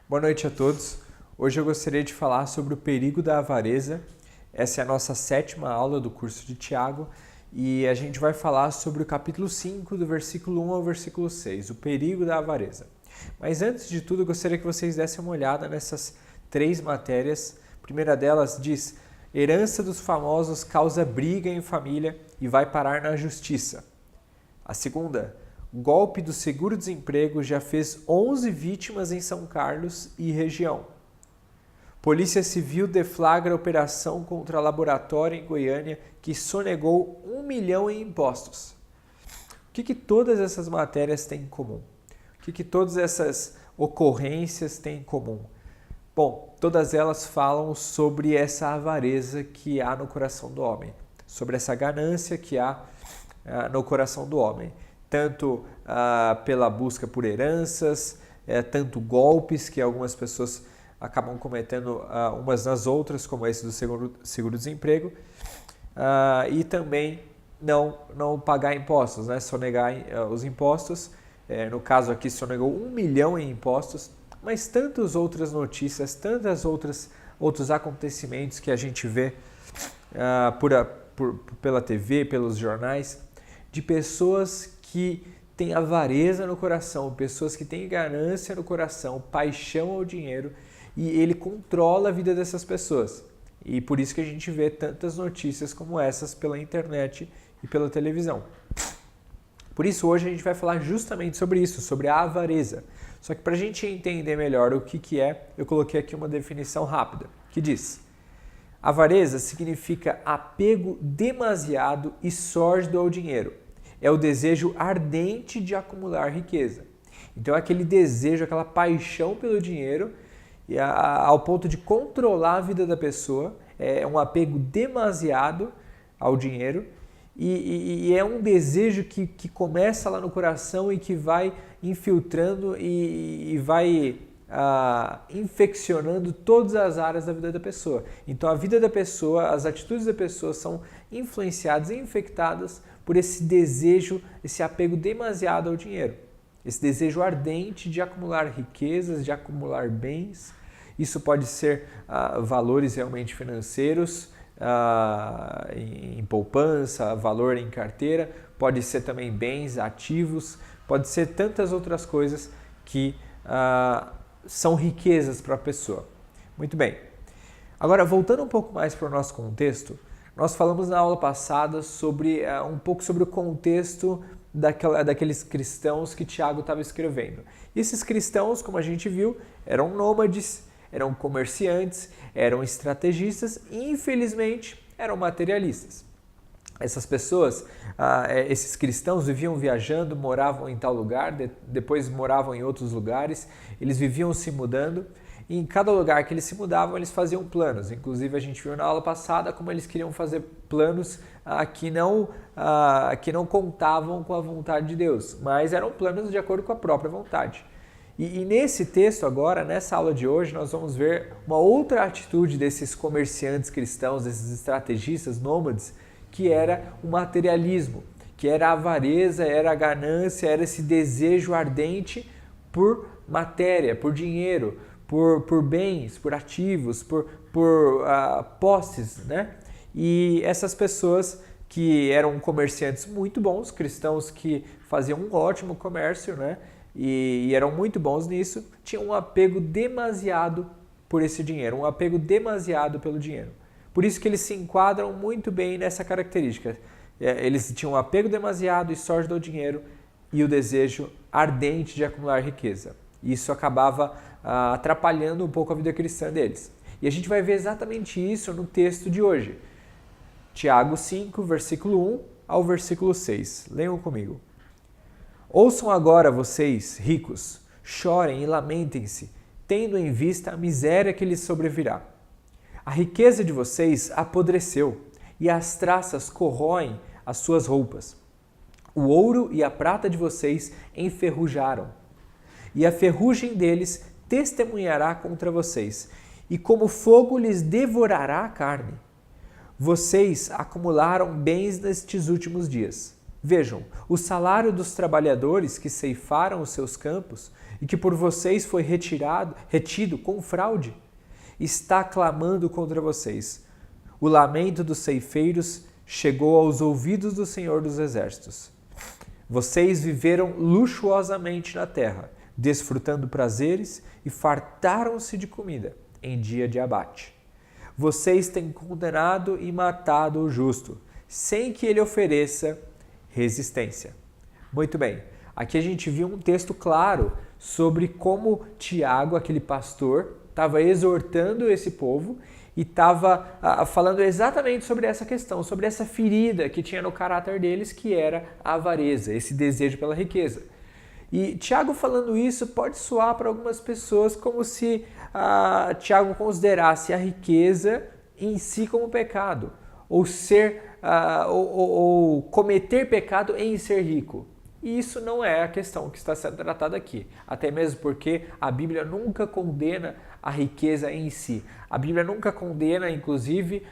Boa noite a todos. Hoje eu gostaria de falar sobre o perigo da avareza. Essa é a nossa 7ª aula do curso de Tiago e a gente vai falar sobre o capítulo 5, do versículo 1 ao versículo 6, o perigo da avareza. Mas antes de tudo, eu gostaria que vocês dessem uma olhada nessas 3 matérias. A primeira delas diz: herança dos famosos causa briga em família e vai parar na justiça. A segunda: golpe do seguro-desemprego já fez 11 vítimas em São Carlos e região. Polícia Civil deflagra operação contra laboratório em Goiânia que sonegou 1 milhão em impostos. O que todas essas matérias têm em comum? O que todas essas ocorrências têm em comum? Bom, todas elas falam sobre essa avareza que há no coração do homem, sobre essa ganância que há no coração do homem. Tanto pela busca por heranças, tanto golpes que algumas pessoas acabam cometendo umas nas outras, como esse do seguro-desemprego, e também não pagar impostos, né? Sonegar os impostos. No caso aqui, sonegou 1 milhão em impostos, mas tantas outras notícias, outros acontecimentos que a gente vê pela TV, pelos jornais, de pessoas que têm avareza no coração, pessoas que têm ganância no coração, paixão ao dinheiro, e ele controla a vida dessas pessoas. E por isso que a gente vê tantas notícias como essas pela internet e pela televisão. Por isso hoje a gente vai falar justamente sobre isso, sobre a avareza. Só que para a gente entender melhor o que é, eu coloquei aqui uma definição rápida, que diz: avareza significa apego demasiado e sórdido ao dinheiro. É o desejo ardente de acumular riqueza. Então é aquele desejo, aquela paixão pelo dinheiro, ao ponto de controlar a vida da pessoa. É um apego demasiado ao dinheiro e é um desejo que começa lá no coração e que vai infiltrando e vai infeccionando todas as áreas da vida da pessoa. Então a vida da pessoa, as atitudes da pessoa são influenciadas e infectadas por esse desejo, esse apego demasiado ao dinheiro. Esse desejo ardente de acumular riquezas, de acumular bens. Isso pode ser valores realmente financeiros, em poupança, valor em carteira, pode ser também bens, ativos, pode ser tantas outras coisas que são riquezas para a pessoa. Muito bem. Agora, voltando um pouco mais para o nosso contexto, nós falamos na aula passada sobre um pouco sobre o contexto daqueles cristãos que Tiago estava escrevendo. E esses cristãos, como a gente viu, eram nômades, eram comerciantes, eram estrategistas e, infelizmente, eram materialistas. Essas pessoas, esses cristãos viviam viajando, moravam em tal lugar, depois moravam em outros lugares, eles viviam se mudando e em cada lugar que eles se mudavam eles faziam planos. Inclusive a gente viu na aula passada como eles queriam fazer planos que não contavam com a vontade de Deus, mas eram planos de acordo com a própria vontade. E nesse texto agora, nessa aula de hoje, nós vamos ver uma outra atitude desses comerciantes cristãos, desses estrategistas nômades, que era o materialismo, que era a avareza, era a ganância, era esse desejo ardente por matéria, por dinheiro, por bens, por ativos, por posses, né? E essas pessoas que eram comerciantes muito bons, cristãos que faziam um ótimo comércio, né? E eram muito bons nisso, tinham um apego demasiado por esse dinheiro, um apego demasiado pelo dinheiro. Por isso que eles se enquadram muito bem nessa característica. Eles tinham um apego demasiado e sórdido ao dinheiro e o desejo ardente de acumular riqueza. Isso acabava atrapalhando um pouco a vida cristã deles. E a gente vai ver exatamente isso no texto de hoje. Tiago 5, versículo 1 ao versículo 6. Leiam comigo. Ouçam agora vocês, ricos, chorem e lamentem-se, tendo em vista a miséria que lhes sobrevirá. A riqueza de vocês apodreceu, e as traças corroem as suas roupas. O ouro e a prata de vocês enferrujaram, e a ferrugem deles testemunhará contra vocês, e como fogo lhes devorará a carne. Vocês acumularam bens nestes últimos dias. Vejam, o salário dos trabalhadores que ceifaram os seus campos e que por vocês foi retido com fraude, está clamando contra vocês. O lamento dos ceifeiros chegou aos ouvidos do Senhor dos Exércitos. Vocês viveram luxuosamente na terra, desfrutando prazeres e fartaram-se de comida em dia de abate. Vocês têm condenado e matado o justo, sem que ele ofereça resistência. Muito bem, aqui a gente viu um texto claro sobre como Tiago, aquele pastor, estava exortando esse povo e estava falando exatamente sobre essa questão, sobre essa ferida que tinha no caráter deles, que era a avareza, esse desejo pela riqueza. E Tiago falando isso pode soar para algumas pessoas como se Tiago considerasse a riqueza em si como pecado, ou ou cometer pecado em ser rico. E isso não é a questão que está sendo tratada aqui, até mesmo porque a Bíblia nunca condena a riqueza em si. A Bíblia nunca condena, inclusive,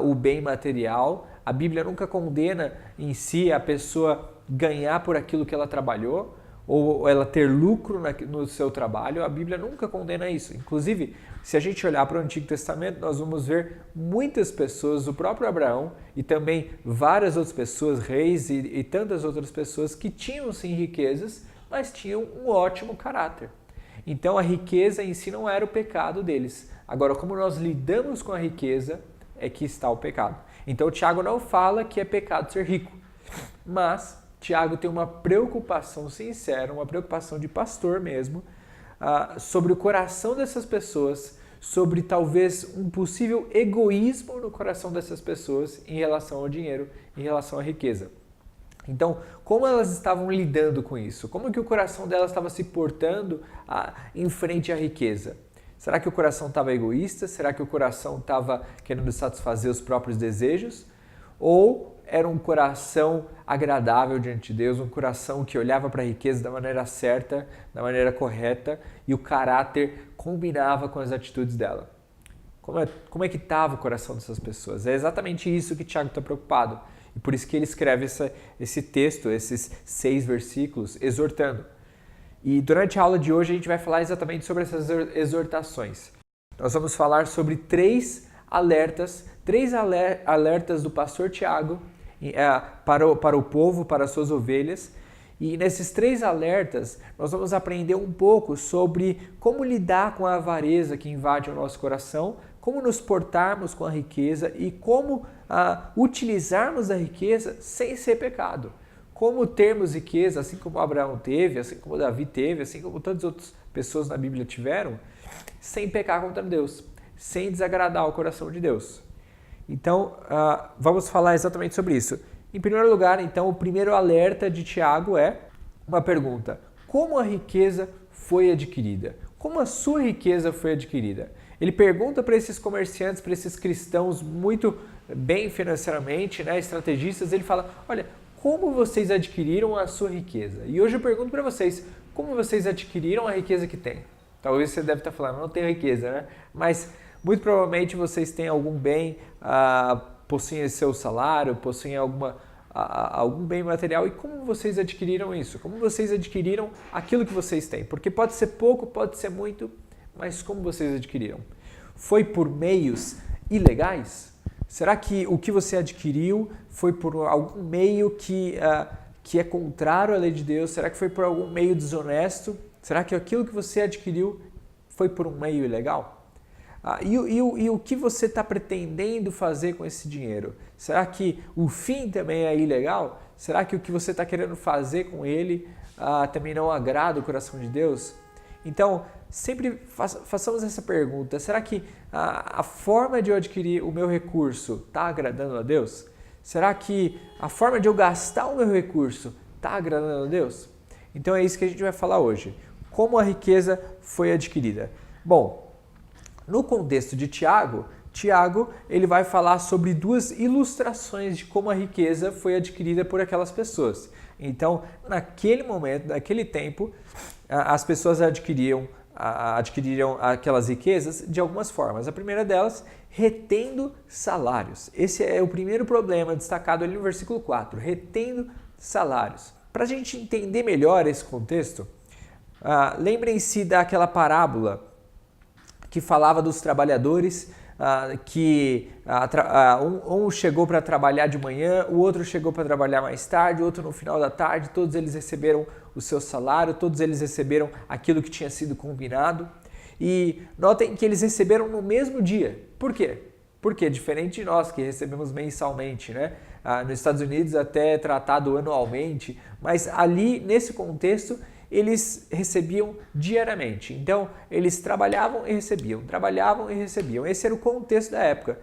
o bem material. A Bíblia nunca condena em si a pessoa ganhar por aquilo que ela trabalhou ou ela ter lucro no seu trabalho. A Bíblia nunca condena isso. Inclusive, se a gente olhar para o Antigo Testamento, nós vamos ver muitas pessoas, o próprio Abraão e também várias outras pessoas, reis e tantas outras pessoas que tinham sim riquezas, mas tinham um ótimo caráter. Então a riqueza em si não era o pecado deles. Agora, como nós lidamos com a riqueza é que está o pecado. Então Tiago não fala que é pecado ser rico, mas Tiago tem uma preocupação sincera, uma preocupação de pastor mesmo, sobre o coração dessas pessoas, sobre talvez um possível egoísmo no coração dessas pessoas em relação ao dinheiro, em relação à riqueza. Então, como elas estavam lidando com isso? Como que o coração delas estava se portando em frente à riqueza? Será que o coração estava egoísta? Será que o coração estava querendo satisfazer os próprios desejos? Ou era um coração agradável diante de Deus, um coração que olhava para a riqueza da maneira certa, da maneira correta, e o caráter combinava com as atitudes dela? Como é que estava o coração dessas pessoas? É exatamente isso que Tiago está preocupado. E por isso que ele escreve esse texto, esses 6 versículos, exortando. E durante a aula de hoje a gente vai falar exatamente sobre essas exortações. Nós vamos falar sobre 3 alertas do pastor Tiago para o povo, para as suas ovelhas. E nesses 3 alertas nós vamos aprender um pouco sobre como lidar com a avareza que invade o nosso coração, como nos portarmos com a riqueza e como utilizarmos a riqueza sem ser pecado. Como termos riqueza, assim como Abraão teve, assim como Davi teve, assim como tantas outras pessoas na Bíblia tiveram, sem pecar contra Deus, sem desagradar o coração de Deus. Então, vamos falar exatamente sobre isso. Em primeiro lugar, então, o primeiro alerta de Tiago é uma pergunta: como a riqueza foi adquirida? Como a sua riqueza foi adquirida? Ele pergunta para esses comerciantes, para esses cristãos muito bem financeiramente, estrategistas, ele fala: olha, como vocês adquiriram a sua riqueza? E hoje eu pergunto para vocês, como vocês adquiriram a riqueza que têm? Talvez você deve estar falando, não tenho riqueza, né? Mas muito provavelmente vocês têm algum bem, possuem seu salário, possuem algum bem material. E como vocês adquiriram isso? Como vocês adquiriram aquilo que vocês têm? Porque pode ser pouco, pode ser muito, mas como vocês adquiriram? Foi por meios ilegais? Será que o que você adquiriu foi por algum meio que é contrário à lei de Deus? Será que foi por algum meio desonesto? Será que aquilo que você adquiriu foi por um meio ilegal? E o que você está pretendendo fazer com esse dinheiro? Será que o fim também é ilegal? Será que o que você está querendo fazer com ele também não agrada o coração de Deus? Então, sempre façamos essa pergunta: será que a forma de eu adquirir o meu recurso está agradando a Deus? Será que a forma de eu gastar o meu recurso está agradando a Deus? Então é isso que a gente vai falar hoje. Como a riqueza foi adquirida? Bom, no contexto de Tiago ele vai falar sobre 2 ilustrações de como a riqueza foi adquirida por aquelas pessoas. Então, naquele momento, naquele tempo, as pessoas adquiriram aquelas riquezas de algumas formas. A primeira delas, retendo salários. Esse é o primeiro problema destacado ali no versículo 4, retendo salários. Para a gente entender melhor esse contexto, Lembrem-se daquela parábola que falava dos trabalhadores que um chegou para trabalhar de manhã, o outro chegou para trabalhar mais tarde, o outro no final da tarde, todos eles receberam o seu salário, todos eles receberam aquilo que tinha sido combinado. E notem que eles receberam no mesmo dia. Por quê? Porque diferente de nós que recebemos mensalmente, né? Nos Estados Unidos até é tratado anualmente, mas ali nesse contexto eles recebiam diariamente. Então, eles trabalhavam e recebiam, trabalhavam e recebiam. Esse era o contexto da época.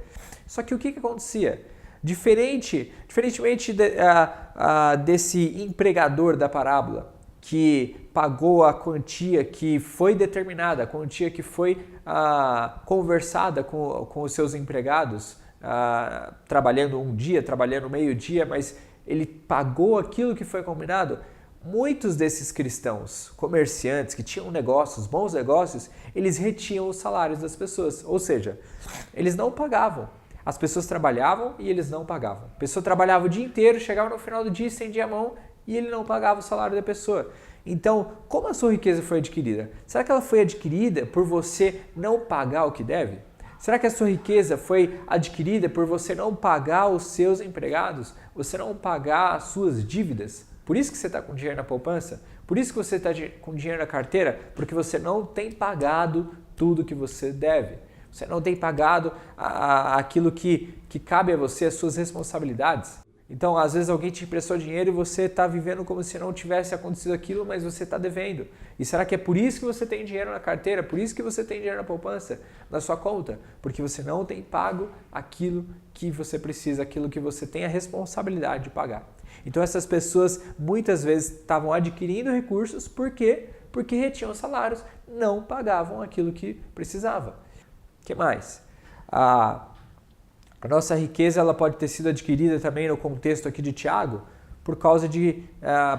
Só que o que acontecia? Diferentemente desse empregador da parábola, que pagou a quantia que foi determinada, a quantia que foi conversada com os seus empregados, trabalhando um dia, trabalhando meio dia, mas ele pagou aquilo que foi combinado. Muitos desses cristãos, comerciantes que tinham negócios, bons negócios, eles retinham os salários das pessoas. Ou seja, eles não pagavam. As pessoas trabalhavam e eles não pagavam. A pessoa trabalhava o dia inteiro, chegava no final do dia, estendia a mão e ele não pagava o salário da pessoa. Então, como a sua riqueza foi adquirida? Será que ela foi adquirida por você não pagar o que deve? Será que a sua riqueza foi adquirida por você não pagar os seus empregados? Você não pagar as suas dívidas? Por isso que você está com dinheiro na poupança? Por isso que você está com dinheiro na carteira? Porque você não tem pagado tudo que você deve. Você não tem pagado aquilo que cabe a você, as suas responsabilidades. Então, às vezes alguém te emprestou dinheiro e você está vivendo como se não tivesse acontecido aquilo, mas você está devendo. E será que é por isso que você tem dinheiro na carteira? Por isso que você tem dinheiro na poupança, na sua conta? Porque você não tem pago aquilo que você precisa, aquilo que você tem a responsabilidade de pagar. Então, essas pessoas muitas vezes estavam adquirindo recursos, por quê? Porque retinham salários, não pagavam aquilo que precisava. O que mais? A nossa riqueza ela pode ter sido adquirida também no contexto aqui de Tiago por causa de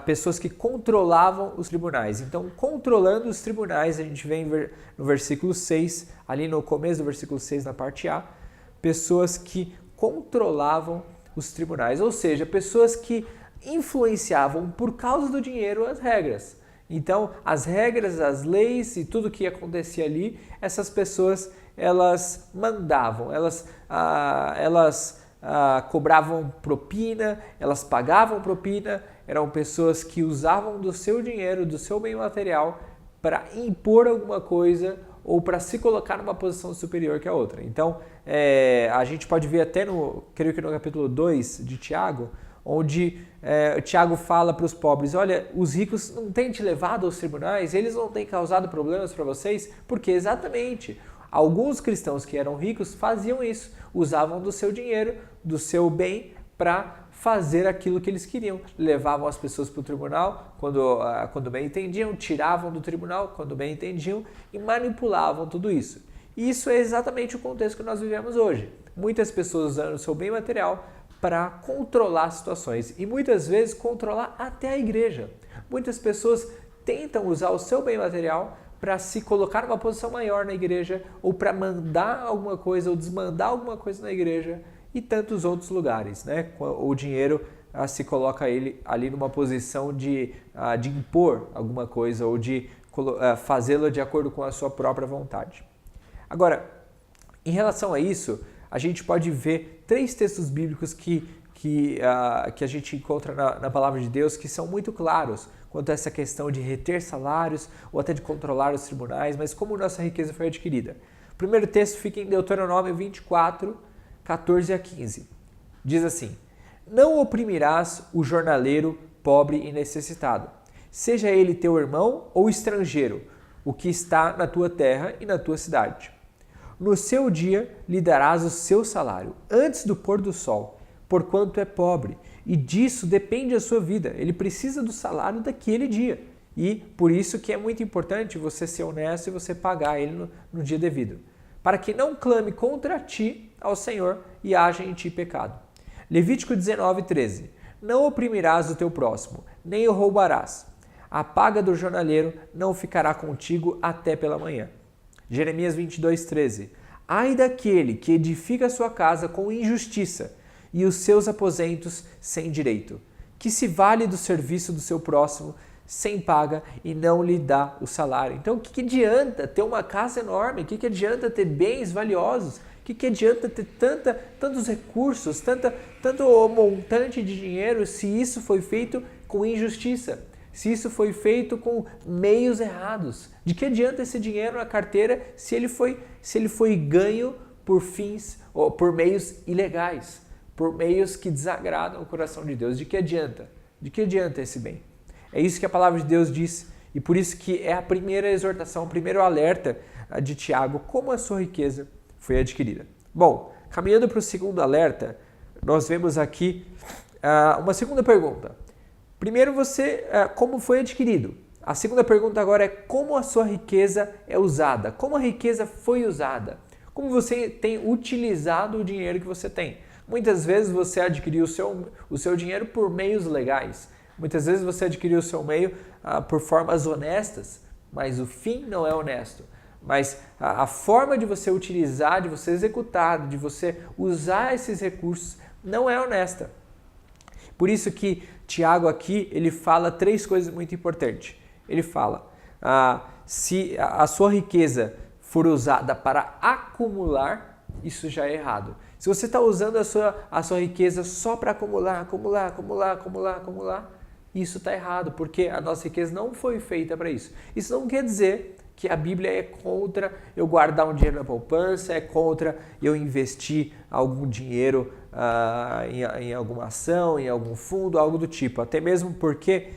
pessoas que controlavam os tribunais. Então, controlando os tribunais, a gente vê no versículo 6, ali no começo do versículo 6, na parte A, pessoas que controlavam os tribunais, ou seja, pessoas que influenciavam por causa do dinheiro as regras. Então, as regras, as leis e tudo que acontecia ali, essas pessoas elas mandavam, elas cobravam propina, elas pagavam propina, eram pessoas que usavam do seu dinheiro, do seu bem material para impor alguma coisa ou para se colocar numa posição superior que a outra. Então, a gente pode ver até creio que no capítulo 2 de Tiago, onde Tiago fala para os pobres, olha, os ricos não têm te levado aos tribunais, eles não têm causado problemas para vocês, porque exatamente alguns cristãos que eram ricos faziam isso, usavam do seu dinheiro, do seu bem, para fazer aquilo que eles queriam. Levavam as pessoas para o tribunal quando bem entendiam, tiravam do tribunal quando bem entendiam e manipulavam tudo isso. E isso é exatamente o contexto que nós vivemos hoje. Muitas pessoas usando o seu bem material para controlar situações e muitas vezes controlar até a igreja. Muitas pessoas tentam usar o seu bem material para se colocar numa posição maior na igreja ou para mandar alguma coisa ou desmandar alguma coisa na igreja e tantos outros lugares, né? O dinheiro se coloca ele ali numa posição de impor alguma coisa ou de fazê-lo de acordo com a sua própria vontade. Agora, em relação a isso, a gente pode ver 3 textos bíblicos que a gente encontra na palavra de Deus que são muito claros quanto a essa questão de reter salários ou até de controlar os tribunais, mas como nossa riqueza foi adquirida. O primeiro texto fica em Deuteronômio 24, 14 a 15. Diz assim: não oprimirás o jornaleiro pobre e necessitado, seja ele teu irmão ou estrangeiro, o que está na tua terra e na tua cidade. No seu dia lhe darás o seu salário, antes do pôr do sol, porquanto é pobre, e disso depende a sua vida. Ele precisa do salário daquele dia. E por isso que é muito importante você ser honesto e você pagar ele no dia devido, para que não clame contra ti ao Senhor e haja em ti pecado. Levítico 19, 13. Não oprimirás o teu próximo, nem o roubarás. A paga do jornaleiro não ficará contigo até pela manhã. Jeremias 22, 13. Ai daquele que edifica a sua casa com injustiça e os seus aposentos sem direito, que se vale do serviço do seu próximo, sem paga e não lhe dá o salário. Então, o que adianta ter uma casa enorme? O que adianta ter bens valiosos? O que adianta ter tantos recursos, tanto montante de dinheiro se isso foi feito com injustiça? Se isso foi feito com meios errados? De que adianta esse dinheiro na carteira se ele foi ganho por fins ou por meios ilegais, por meios que desagradam o coração de Deus? De que adianta? De que adianta esse bem? É isso que a palavra de Deus diz e por isso que é a primeira exortação, o primeiro alerta de Tiago, como a sua riqueza foi adquirida. Bom, caminhando para o segundo alerta, nós vemos aqui uma segunda pergunta. Primeiro, como foi adquirido? A segunda pergunta agora é como a sua riqueza é usada? Como a riqueza foi usada? Como você tem utilizado o dinheiro que você tem? Muitas vezes você adquiriu o seu dinheiro por meios legais. Muitas vezes você adquiriu o seu meio por formas honestas, mas o fim não é honesto. Mas a forma de você utilizar, de você executar, de você usar esses recursos não é honesta. Por isso que Tiago aqui ele fala 3 coisas muito importantes. Ele fala, se a sua riqueza for usada para acumular, isso já é errado. Se você está usando a sua riqueza só para acumular, isso está errado, porque a nossa riqueza não foi feita para isso. Isso não quer dizer que a Bíblia é contra eu guardar um dinheiro na poupança, é contra eu investir algum dinheiro em alguma ação, em algum fundo, algo do tipo. Até mesmo porque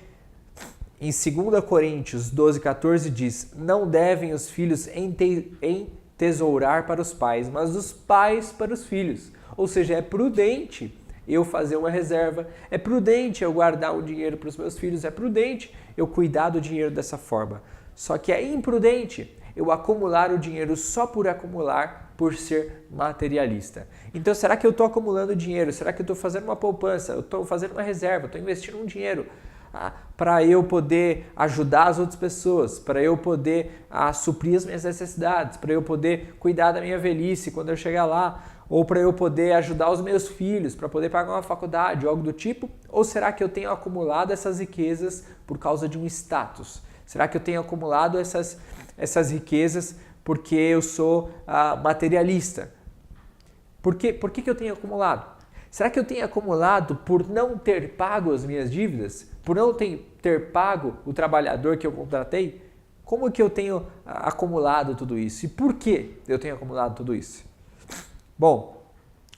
em 2 Coríntios 12:14 diz, não devem os filhos entesourar para os pais, mas os pais para os filhos. Ou seja, é prudente eu fazer uma reserva, é prudente eu guardar um dinheiro para os meus filhos, é prudente eu cuidar do dinheiro dessa forma. Só que é imprudente eu acumular o dinheiro só por acumular, por ser materialista. Então, será que eu estou acumulando dinheiro? Será que eu estou fazendo uma poupança? Eu estou fazendo uma reserva? Estou investindo um dinheiro para eu poder ajudar as outras pessoas, para eu poder suprir as minhas necessidades, para eu poder cuidar da minha velhice quando eu chegar lá, ou para eu poder ajudar os meus filhos, para poder pagar uma faculdade, algo do tipo? Ou será que eu tenho acumulado essas riquezas por causa de um status? Será que eu tenho acumulado essas riquezas porque eu sou materialista? Por que eu tenho acumulado? Será que eu tenho acumulado por não ter pago as minhas dívidas? Por não ter pago o trabalhador que eu contratei? Como que eu tenho acumulado tudo isso? E por que eu tenho acumulado tudo isso? Bom,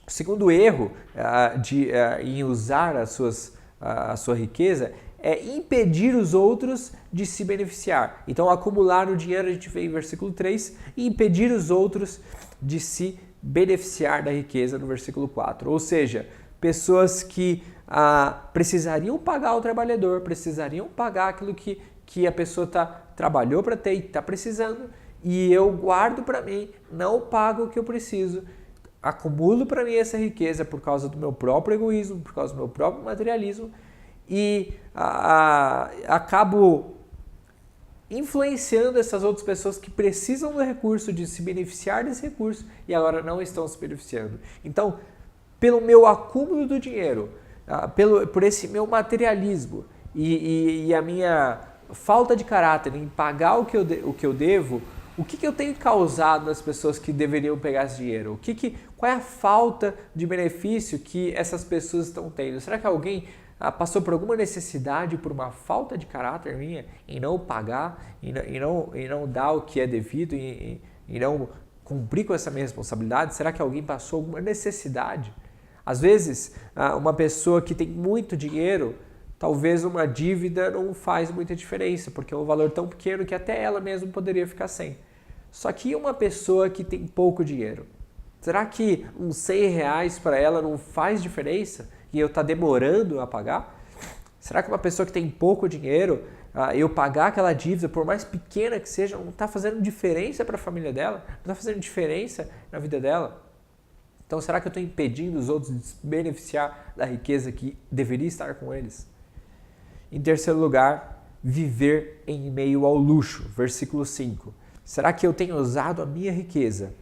o segundo erro em usar a sua riqueza é impedir os outros de se beneficiar. Então, acumular o dinheiro, a gente vê em versículo 3, e impedir os outros de se beneficiar da riqueza no versículo 4. Ou seja, pessoas que precisariam pagar o trabalhador, precisariam pagar aquilo que a pessoa trabalhou para ter e está precisando, e eu guardo para mim, não pago o que eu preciso, acumulo para mim essa riqueza por causa do meu próprio egoísmo, por causa do meu próprio materialismo, e acabo influenciando essas outras pessoas que precisam do recurso, de se beneficiar desse recurso e agora não estão se beneficiando. Então, pelo meu acúmulo do dinheiro, por esse meu materialismo e a minha falta de caráter em pagar o que eu devo, o que eu tenho causado nas pessoas que deveriam pegar esse dinheiro? Qual é a falta de benefício que essas pessoas estão tendo? Será que alguém passou por alguma necessidade, por uma falta de caráter minha em não pagar, em não dar o que é devido, em não cumprir com essa minha responsabilidade? Será que alguém passou alguma necessidade? Às vezes, uma pessoa que tem muito dinheiro, talvez uma dívida não faz muita diferença, porque é um valor tão pequeno que até ela mesma poderia ficar sem. Só que uma pessoa que tem pouco dinheiro, será que uns R$100 para ela não faz diferença e eu estou demorando a pagar? Será que uma pessoa que tem pouco dinheiro, eu pagar aquela dívida, por mais pequena que seja, não está fazendo diferença para a família dela? Não está fazendo diferença na vida dela? Então, será que eu estou impedindo os outros de se beneficiar da riqueza que deveria estar com eles? Em terceiro lugar, viver em meio ao luxo. Versículo 5. Será que eu tenho usado a minha riqueza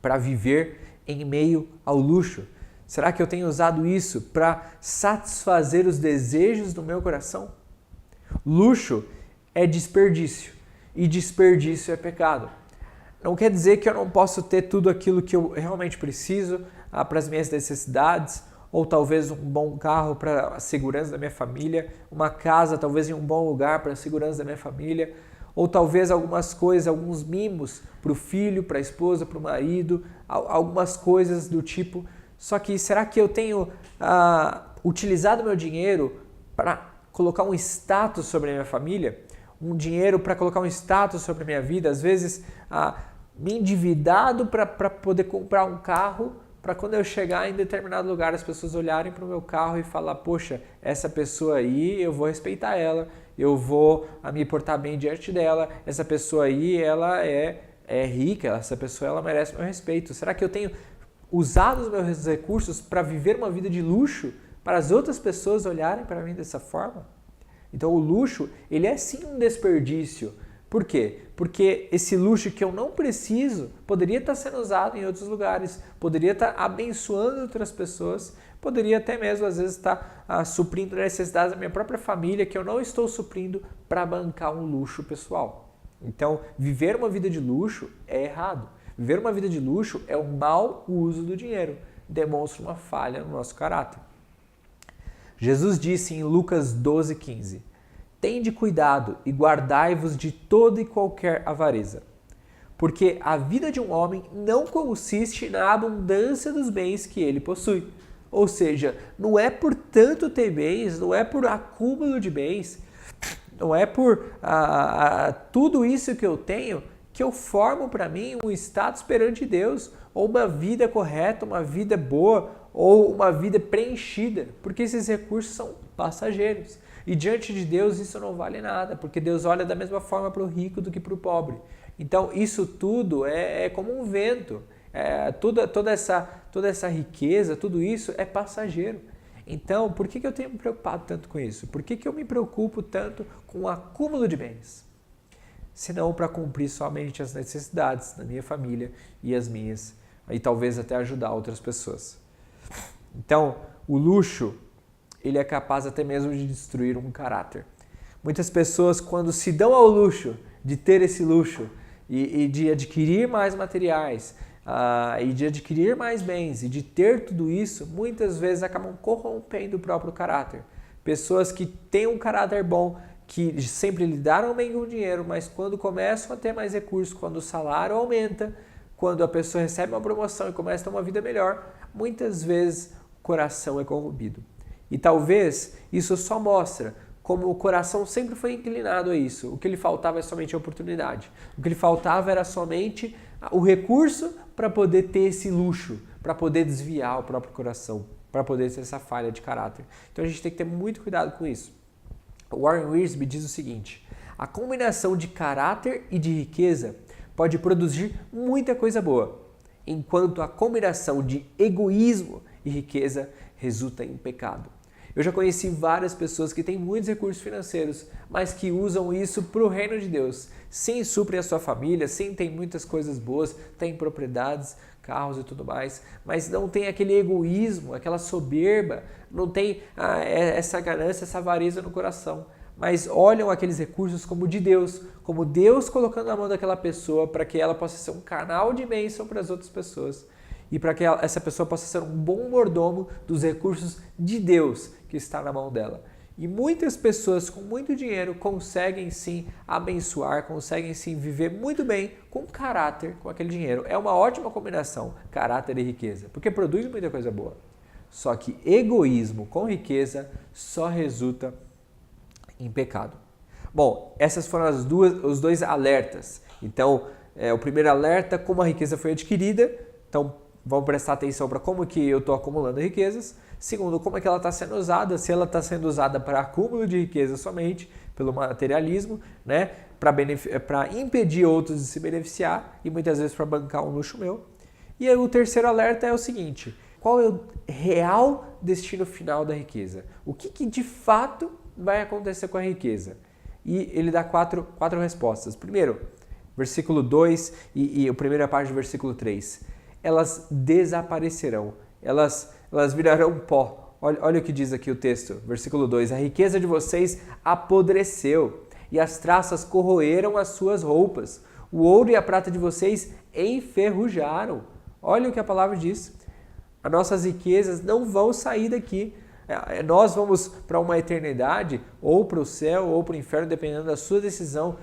para viver em meio ao luxo? Será que eu tenho usado isso para satisfazer os desejos do meu coração? Luxo é desperdício e desperdício é pecado. Não quer dizer que eu não posso ter tudo aquilo que eu realmente preciso para as minhas necessidades, ou talvez um bom carro para a segurança da minha família, uma casa talvez em um bom lugar para a segurança da minha família, ou talvez algumas coisas, alguns mimos para o filho, para a esposa, para o marido, algumas coisas do tipo. Só que será que eu tenho utilizado meu dinheiro para colocar um status sobre a minha família? Um dinheiro para colocar um status sobre a minha vida? Às vezes, me endividado para poder comprar um carro, para quando eu chegar em determinado lugar as pessoas olharem para o meu carro e falar, poxa, essa pessoa aí, eu vou respeitar ela, eu vou me portar bem diante dela, essa pessoa aí, ela é rica, essa pessoa ela merece meu respeito. Será que eu tenho usado os meus recursos para viver uma vida de luxo, para as outras pessoas olharem para mim dessa forma? Então o luxo, ele é sim um desperdício. Por quê? Porque esse luxo que eu não preciso poderia estar sendo usado em outros lugares, poderia estar abençoando outras pessoas, poderia até mesmo às vezes estar suprindo necessidades da minha própria família que eu não estou suprindo para bancar um luxo pessoal. Então, viver uma vida de luxo é errado. Viver uma vida de luxo é um mau uso do dinheiro, demonstra uma falha no nosso caráter. Jesus disse em Lucas 12,15: Tende cuidado e guardai-vos de toda e qualquer avareza, porque a vida de um homem não consiste na abundância dos bens que ele possui. Ou seja, não é por tanto ter bens, não é por acúmulo de bens, não é por tudo isso que eu tenho que eu formo para mim um status perante Deus, ou uma vida correta, uma vida boa, ou uma vida preenchida, porque esses recursos são passageiros. E diante de Deus isso não vale nada, porque Deus olha da mesma forma para o rico do que para o pobre. Então isso tudo é como um vento, toda essa riqueza, tudo isso é passageiro. Então por que eu tenho me preocupado tanto com isso? Por que eu me preocupo tanto com o acúmulo de bens? Senão para cumprir somente as necessidades da minha família e as minhas, e talvez até ajudar outras pessoas. Então o luxo, ele é capaz até mesmo de destruir um caráter. Muitas pessoas, quando se dão ao luxo de ter esse luxo e de adquirir mais materiais, e de adquirir mais bens e de ter tudo isso, muitas vezes acabam corrompendo o próprio caráter. Pessoas que têm um caráter bom, que sempre lidaram bem com o dinheiro, mas quando começam a ter mais recursos, quando o salário aumenta, quando a pessoa recebe uma promoção e começa a ter uma vida melhor, muitas vezes o coração é corrompido. E talvez isso só mostra como o coração sempre foi inclinado a isso. O que lhe faltava é somente a oportunidade. O que lhe faltava era somente o recurso para poder ter esse luxo, para poder desviar o próprio coração, para poder ter essa falha de caráter. Então a gente tem que ter muito cuidado com isso. Warren Wiersbe diz o seguinte: a combinação de caráter e de riqueza pode produzir muita coisa boa, enquanto a combinação de egoísmo e riqueza resulta em pecado. Eu já conheci várias pessoas que têm muitos recursos financeiros, mas que usam isso para o reino de Deus. Sim, suprem a sua família, sim, tem muitas coisas boas, tem propriedades, carros e tudo mais, mas não tem aquele egoísmo, aquela soberba, não tem essa ganância, essa avareza no coração. Mas olham aqueles recursos como de Deus, como Deus colocando na mão daquela pessoa para que ela possa ser um canal de bênção para as outras pessoas. E para que essa pessoa possa ser um bom mordomo dos recursos de Deus que está na mão dela. E muitas pessoas com muito dinheiro conseguem sim abençoar, conseguem sim viver muito bem com caráter com aquele dinheiro. É uma ótima combinação, caráter e riqueza, porque produz muita coisa boa. Só que egoísmo com riqueza só resulta em pecado. Bom, essas foram os dois alertas. Então, o primeiro alerta, como a riqueza foi adquirida. Então, vamos prestar atenção para como que eu estou acumulando riquezas. Segundo, como é que ela está sendo usada, se ela está sendo usada para acúmulo de riqueza somente, pelo materialismo, né? Para impedir outros de se beneficiar e muitas vezes para bancar um luxo meu. E aí, o terceiro alerta é o seguinte: qual é o real destino final da riqueza? O que de fato vai acontecer com a riqueza? E ele dá quatro respostas. Primeiro, versículo 2 e a primeira parte do versículo 3. Elas desaparecerão, elas virarão pó. Olha o que diz aqui o texto, versículo 2: a riqueza de vocês apodreceu e as traças corroeram as suas roupas. O ouro e a prata de vocês enferrujaram. Olha o que a palavra diz. As nossas riquezas não vão sair daqui. Nós vamos para uma eternidade, ou para o céu, ou para o inferno, dependendo da sua decisão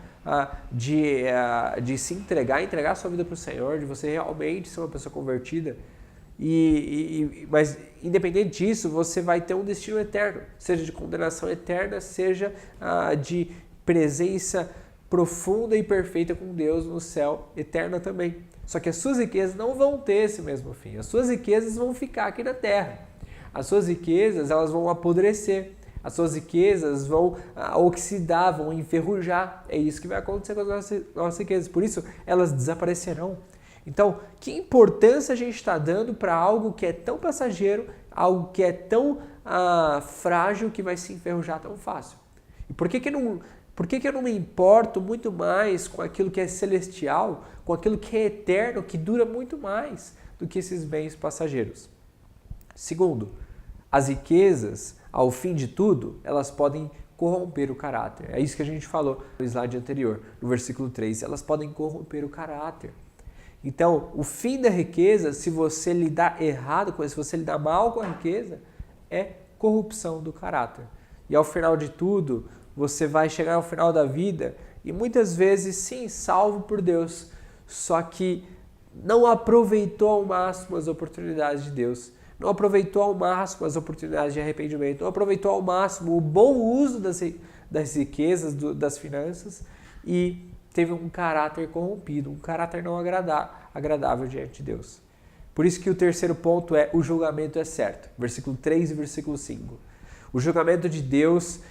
de se entregar a sua vida para o Senhor, de você realmente ser uma pessoa convertida. Mas, independente disso, você vai ter um destino eterno, seja de condenação eterna, seja de presença profunda e perfeita com Deus no céu, eterna também. Só que as suas riquezas não vão ter esse mesmo fim. As suas riquezas vão ficar aqui na terra. As suas riquezas, elas vão apodrecer. As suas riquezas vão oxidar, vão enferrujar. É isso que vai acontecer com as nossas riquezas. Por isso, elas desaparecerão. Então, que importância a gente está dando para algo que é tão passageiro, algo que é tão frágil, que vai se enferrujar tão fácil? E por que eu não me importo muito mais com aquilo que é celestial, com aquilo que é eterno, que dura muito mais do que esses bens passageiros? Segundo, as riquezas, ao fim de tudo, elas podem corromper o caráter. É isso que a gente falou no slide anterior, no versículo 3. Elas podem corromper o caráter. Então, o fim da riqueza, se você lidar errado com isso, se você lidar mal com a riqueza, é corrupção do caráter. E ao final de tudo, você vai chegar ao final da vida e muitas vezes, sim, salvo por Deus, só que não aproveitou ao máximo as oportunidades de Deus, não aproveitou ao máximo as oportunidades de arrependimento, não aproveitou ao máximo o bom uso das riquezas, das finanças, e teve um caráter corrompido, um caráter não agradável diante de Deus. Por isso que o terceiro ponto é: o julgamento é certo. Versículo 3 e versículo 5. O julgamento de Deus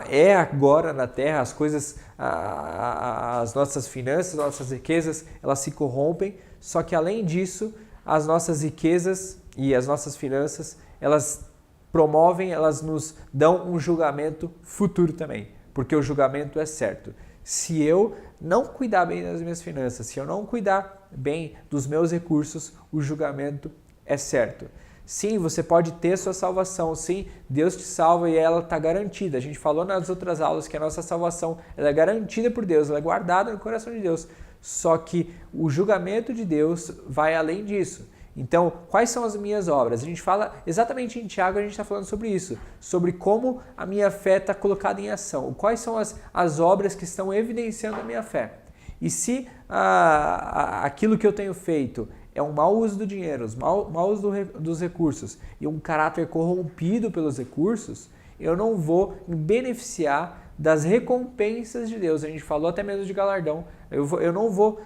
é agora na terra. As coisas, as nossas finanças, as nossas riquezas, elas se corrompem. Só que além disso, as nossas riquezas e as nossas finanças, elas promovem, elas nos dão um julgamento futuro também. Porque o julgamento é certo. Se eu não cuidar bem das minhas finanças, se eu não cuidar bem dos meus recursos, o julgamento é certo. Sim, você pode ter sua salvação, sim, Deus te salva e ela está garantida. A gente falou nas outras aulas que a nossa salvação ela é garantida por Deus, ela é guardada no coração de Deus. Só que o julgamento de Deus vai além disso. Então, quais são as minhas obras? A gente fala exatamente em Tiago, a gente está falando sobre isso, sobre como a minha fé está colocada em ação, quais são as obras que estão evidenciando a minha fé. E se aquilo que eu tenho feito é um mau uso do dinheiro, mau uso dos recursos e um caráter corrompido pelos recursos, eu não vou me beneficiar das recompensas de Deus. A gente falou até mesmo de galardão. Eu não vou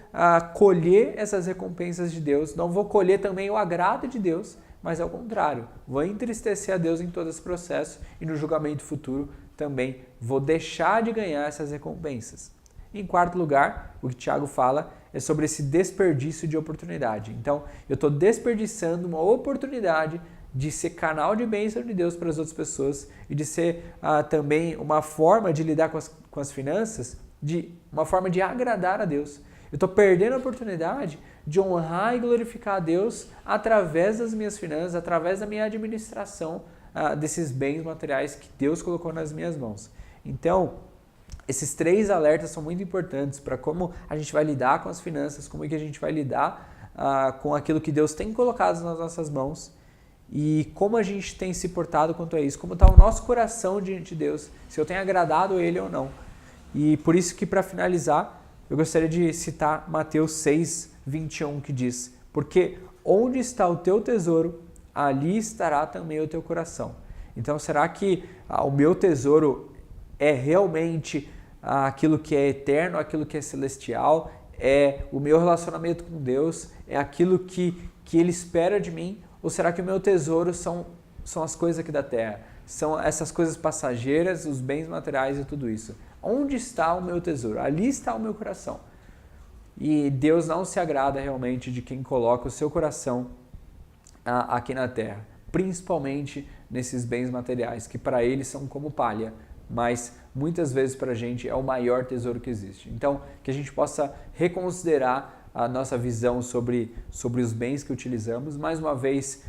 colher essas recompensas de Deus, não vou colher também o agrado de Deus, mas ao contrário, vou entristecer a Deus em todo esse processo e no julgamento futuro também vou deixar de ganhar essas recompensas. Em quarto lugar, o que Tiago fala é sobre esse desperdício de oportunidade. Então, eu estou desperdiçando uma oportunidade de ser canal de bênção de Deus para as outras pessoas e de ser também uma forma de lidar com as finanças, de uma forma de agradar a Deus. Eu estou perdendo a oportunidade de honrar e glorificar a Deus através das minhas finanças, através da minha administração desses bens materiais que Deus colocou nas minhas mãos. Então, esses 3 alertas são muito importantes para como a gente vai lidar com as finanças, como é que a gente vai lidar com aquilo que Deus tem colocado nas nossas mãos e como a gente tem se portado quanto a isso, como está o nosso coração diante de Deus, se eu tenho agradado a Ele ou não. E por isso que, para finalizar, eu gostaria de citar Mateus 6, 21, que diz: porque onde está o teu tesouro, ali estará também o teu coração. Então, será que o meu tesouro é realmente aquilo que é eterno, aquilo que é celestial, é o meu relacionamento com Deus, é aquilo que Ele espera de mim? Ou será que o meu tesouro são as coisas aqui da terra? São essas coisas passageiras, os bens materiais e tudo isso? Onde está o meu tesouro? Ali está o meu coração. E Deus não se agrada realmente de quem coloca o seu coração aqui na terra, principalmente nesses bens materiais, que para Ele são como palha, mas muitas vezes para a gente é o maior tesouro que existe. Então, que a gente possa reconsiderar a nossa visão sobre os bens que utilizamos. Mais uma vez,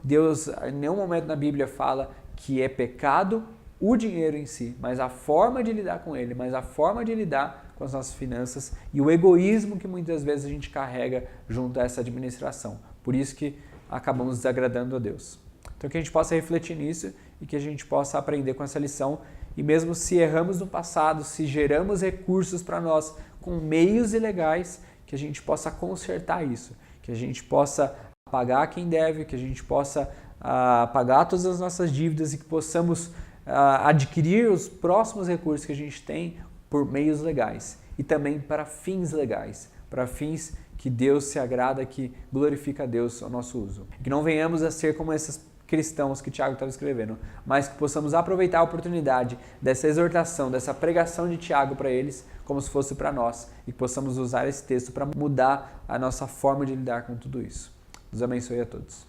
Deus em nenhum momento na Bíblia fala que é pecado o dinheiro em si, mas a forma de lidar com ele, mas a forma de lidar com as nossas finanças e o egoísmo que muitas vezes a gente carrega junto a essa administração. Por isso que acabamos desagradando a Deus. Então que a gente possa refletir nisso e que a gente possa aprender com essa lição. E mesmo se erramos no passado, se geramos recursos para nós com meios ilegais, que a gente possa consertar isso, que a gente possa pagar quem deve, que a gente possa pagar todas as nossas dívidas e que possamos adquirir os próximos recursos que a gente tem por meios legais e também para fins legais, para fins que Deus se agrada, que glorifica a Deus ao nosso uso. Que não venhamos a ser como esses cristãos que Tiago estava escrevendo, mas que possamos aproveitar a oportunidade dessa exortação, dessa pregação de Tiago para eles, como se fosse para nós, e que possamos usar esse texto para mudar a nossa forma de lidar com tudo isso. Deus abençoe a todos.